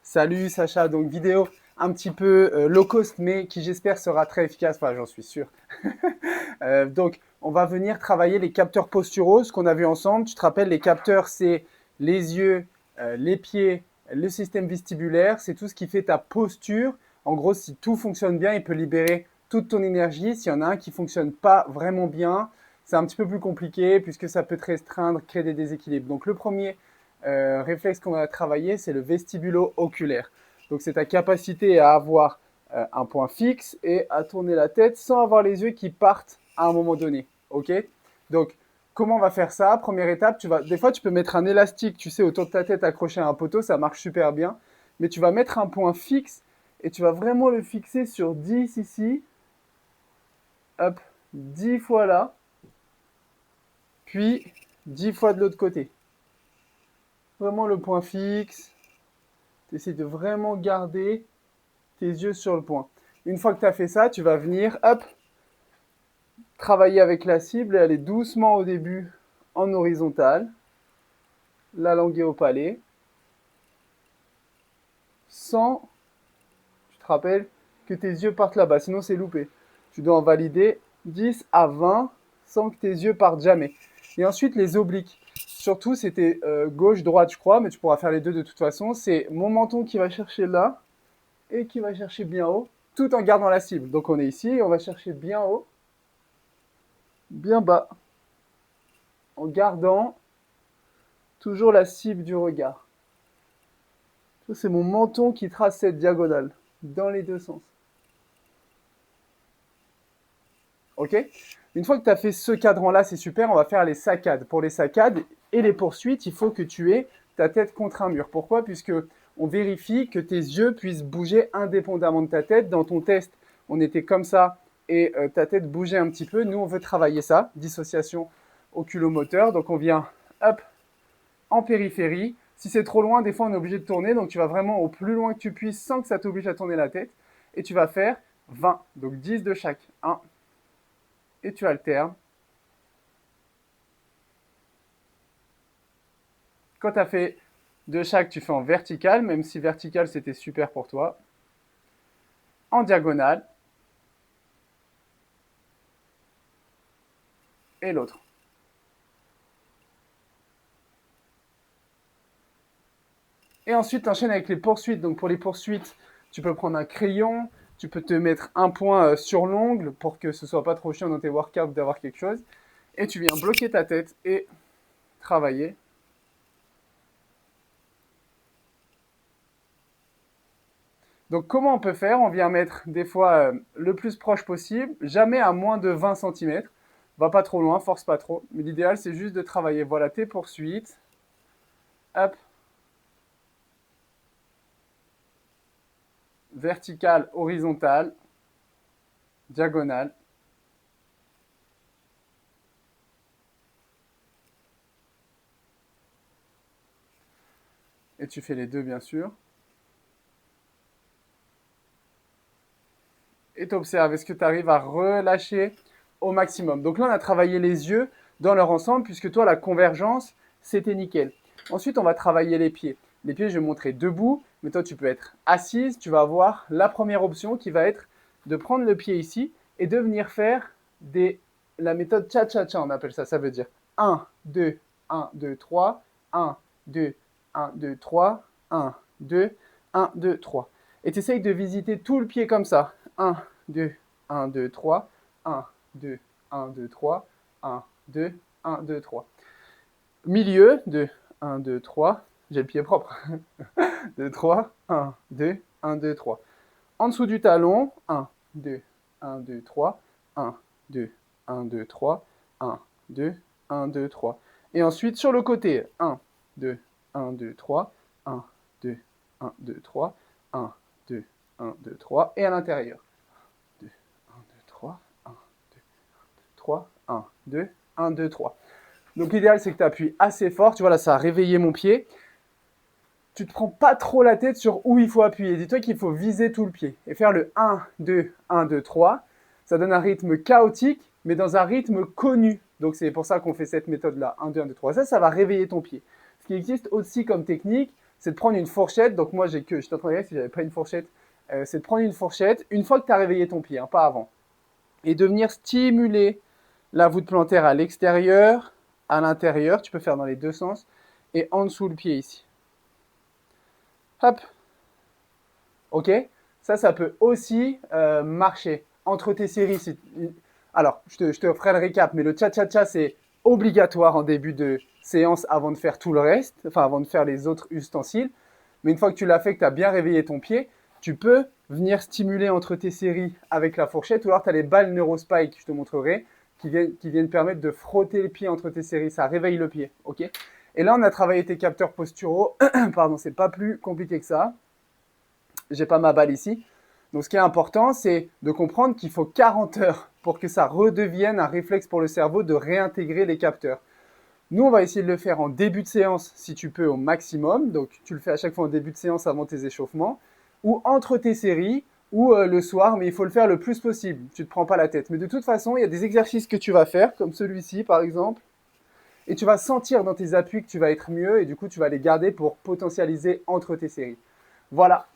Salut Sacha, donc vidéo un petit peu low cost mais qui j'espère sera très efficace, enfin j'en suis sûr. Donc on va venir travailler les capteurs posturaux, ce qu'on a vu ensemble. Tu te rappelles, les capteurs c'est les yeux, les pieds, le système vestibulaire, c'est tout ce qui fait ta posture. En gros, si tout fonctionne bien, il peut libérer toute ton énergie. S'il y en a un qui fonctionne pas vraiment bien, c'est un petit peu plus compliqué puisque ça peut te restreindre, créer des déséquilibres. Donc le premier réflexe qu'on va travailler, c'est le vestibulo-oculaire. Donc, c'est ta capacité à avoir un point fixe et à tourner la tête sans avoir les yeux qui partent à un moment donné. OK? Donc, comment on va faire ça? Première étape, des fois, tu peux mettre un élastique, tu sais, autour de ta tête accroché à un poteau, ça marche super bien. Mais tu vas mettre un point fixe et tu vas vraiment le fixer sur 10 ici. Hop, 10 fois là. Puis 10 fois de l'autre côté. Vraiment le point fixe. Tu essaies de vraiment garder tes yeux sur le point. Une fois que tu as fait ça, tu vas venir, hop, travailler avec la cible et aller doucement au début en horizontal, la langue est au palais, sans, tu te rappelles, que tes yeux partent là-bas, sinon c'est loupé. Tu dois en valider 10 à 20 sans que tes yeux partent jamais. Et ensuite, les obliques. Surtout, c'était gauche-droite, je crois, mais tu pourras faire les deux de toute façon. C'est mon menton qui va chercher là et qui va chercher bien haut, tout en gardant la cible. Donc on est ici et on va chercher bien haut, bien bas, en gardant toujours la cible du regard. C'est mon menton qui trace cette diagonale, dans les deux sens. Ok? Une fois que tu as fait ce cadran-là, c'est super, on va faire les saccades. Pour les saccades et les poursuites, il faut que tu aies ta tête contre un mur. Pourquoi? Puisque on vérifie que tes yeux puissent bouger indépendamment de ta tête. Dans ton test, on était comme ça et ta tête bougeait un petit peu. Nous, on veut travailler ça, dissociation oculomoteur. Donc, on vient, hop, en périphérie. Si c'est trop loin, des fois, on est obligé de tourner. Donc, tu vas vraiment au plus loin que tu puisses sans que ça t'oblige à tourner la tête. Et tu vas faire 20. Donc, 10 de chaque. 1. Et tu alternes. Quand tu as fait de chaque, tu fais en vertical, même si vertical, c'était super pour toi. En diagonale. Et l'autre. Et ensuite, tu enchaînes avec les poursuites. Donc, pour les poursuites, tu peux prendre un crayon, tu peux te mettre un point sur l'ongle pour que ce soit pas trop chiant dans tes workouts d'avoir quelque chose. Et tu viens bloquer ta tête et travailler. Donc, comment on peut faire? On vient mettre des fois le plus proche possible, jamais à moins de 20 cm. Va pas trop loin, force pas trop. Mais l'idéal, c'est juste de travailler. Voilà tes poursuites. Hop. Verticale, horizontale, diagonale. Et tu fais les deux, bien sûr. Et tu observes, est-ce que tu arrives à relâcher au maximum. Donc là, on a travaillé les yeux dans leur ensemble, puisque toi, la convergence, c'était nickel. Ensuite, on va travailler les pieds. Les pieds, je vais montrer debout, mais toi, tu peux être assise. Tu vas avoir la première option qui va être de prendre le pied ici et de venir faire la méthode cha-cha-cha, on appelle ça. Ça veut dire 1, 2, 1, 2, 3, 1, 2, 1, 2, 3, 1, 2, 1, 2, 3. Et tu essayes de visiter tout le pied comme ça. 1, 2, 1, 2, 3, 1, 2, 1, 2, 3, 1, 2, 1, 2, 3. Milieu de 1, 2, 3, j'ai le pied propre. 2, 3, 1, 2, 1, 2, 3. En dessous du talon, 1, 2, 1, 2, 3, 1, 2, 1, 2, 3, 1, 2, 1, 2, 3. Et ensuite sur le côté, 1, 2, 1, 2, 3, 1, 2, 1, 2, 3, 1, 2, 1, 2, 3. Et à l'intérieur. 2, 1, 2, 3, 1, 2, 3, 1, 2, 1, 2, 3. Donc l'idéal, c'est que tu appuies assez fort. Tu vois, là, ça a réveillé mon pied. Tu ne te prends pas trop la tête sur où il faut appuyer. Dis-toi qu'il faut viser tout le pied. Et faire le 1, 2, 1, 2, 3. Ça donne un rythme chaotique, mais dans un rythme connu. Donc c'est pour ça qu'on fait cette méthode-là. 1, 2, 1, 2, 3. Ça va réveiller ton pied. Ce qui existe aussi comme technique, c'est de prendre une fourchette. Donc moi, je suis en train de regarder si j'avais pas une fourchette. C'est de prendre une fourchette une fois que tu as réveillé ton pied, hein, pas avant. Et de venir stimuler la voûte plantaire à l'extérieur, à l'intérieur. Tu peux faire dans les deux sens. Et en dessous le pied ici. Hop. Ok. Ça peut aussi marcher entre tes séries. Alors, je te ferai le récap, mais le cha-cha-cha, c'est obligatoire en début de séance avant de faire tout le reste, enfin avant de faire les autres ustensiles. Mais une fois que tu l'as fait, que tu as bien réveillé ton pied, tu peux venir stimuler entre tes séries avec la fourchette, ou alors tu as les balles NeuroSpike, je te montrerai, qui viennent permettre de frotter les pieds entre tes séries. Ça réveille le pied, ok? Et là, on a travaillé tes capteurs posturaux. Pardon, c'est pas plus compliqué que ça. J'ai pas ma balle ici. Donc, ce qui est important, c'est de comprendre qu'il faut 40 heures pour que ça redevienne un réflexe pour le cerveau de réintégrer les capteurs. Nous, on va essayer de le faire en début de séance, si tu peux, au maximum. Donc, tu le fais à chaque fois en début de séance avant tes échauffements, ou entre tes séries, ou le soir, mais il faut le faire le plus possible. Tu ne te prends pas la tête. Mais de toute façon, il y a des exercices que tu vas faire, comme celui-ci, par exemple, et tu vas sentir dans tes appuis que tu vas être mieux, et du coup, tu vas les garder pour potentialiser entre tes séries. Voilà.